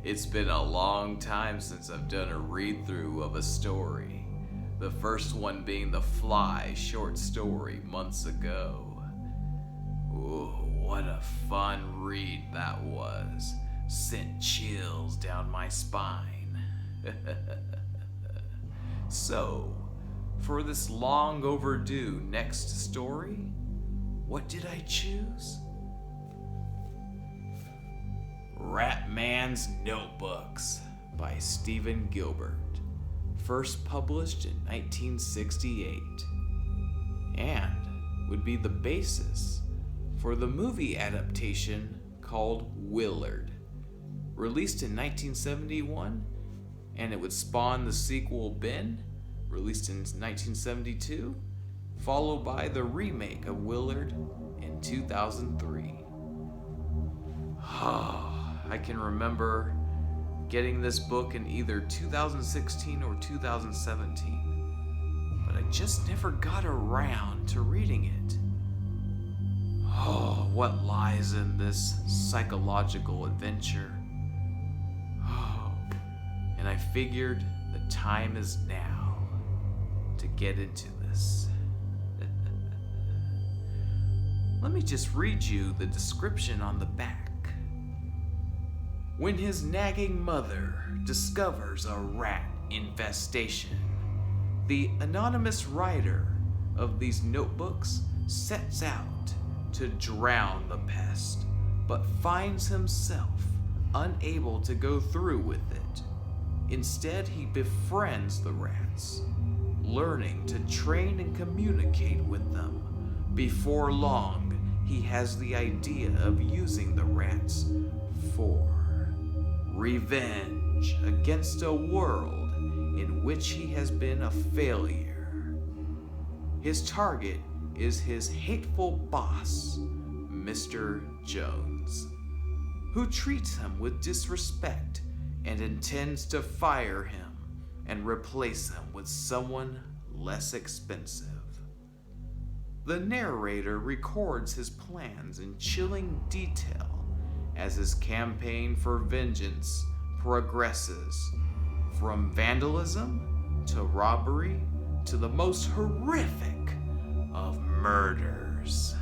It's been a long time since I've done a read-through of a story. The first one being the Fly short story months ago. Ooh, what a fun read that was. Sent chills down my spine. So, for this long overdue next story, what did I choose? Ratman's Notebooks by Stephen Gilbert, first published in 1968, and would be the basis for the movie adaptation called Willard, released in 1971, and it would spawn the sequel Ben, released in 1972, followed by the remake of Willard in 2003. I can remember getting this book in either 2016 or 2017, but I just never got around to reading it. Oh, what lies in this psychological adventure? Oh, and I figured the time is now to get into this. Let me just read you the description on the back. When his nagging mother discovers a rat infestation, the anonymous writer of these notebooks sets out to drown the pest, but finds himself unable to go through with it. Instead, he befriends the rats, learning to train and communicate with them. Before long, he has the idea of using the rats for revenge against a world in which he has been a failure. His target is his hateful boss, Mr. Jones, who treats him with disrespect and intends to fire him and replace him with someone less expensive. The narrator records his plans in chilling detail as his campaign for vengeance progresses, from vandalism to robbery to the most horrific of murders.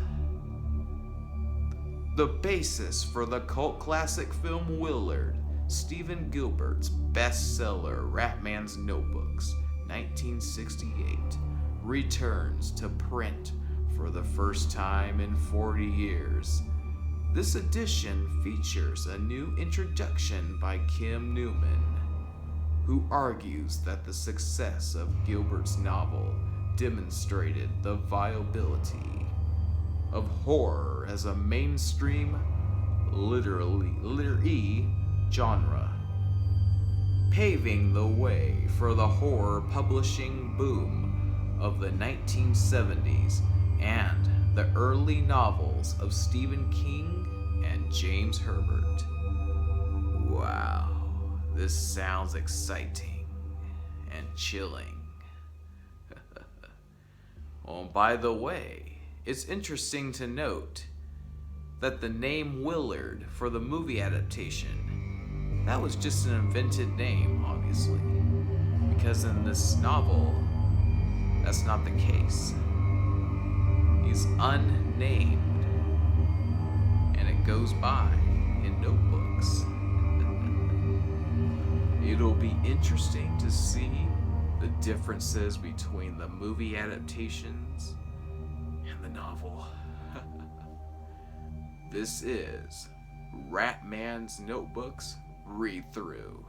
The basis for the cult classic film Willard, Stephen Gilbert's bestseller Ratman's Notebooks, 1968, returns to print for the first time in 40 years. This edition features a new introduction by Kim Newman, who argues that the success of Gilbert's novel demonstrated the viability of horror as a mainstream literary genre, paving the way for the horror publishing boom of the 1970s and the early novels of Stephen King and James Herbert. Wow, this sounds exciting and chilling. Oh, by the way, it's interesting to note that the name Willard for the movie adaptation, that was just an invented name, obviously, because in this novel, that's not the case. He's unnamed, and it goes by in notebooks. It'll be interesting to see the differences between the movie adaptations and the novel. This is Ratman's Notebooks Read Through.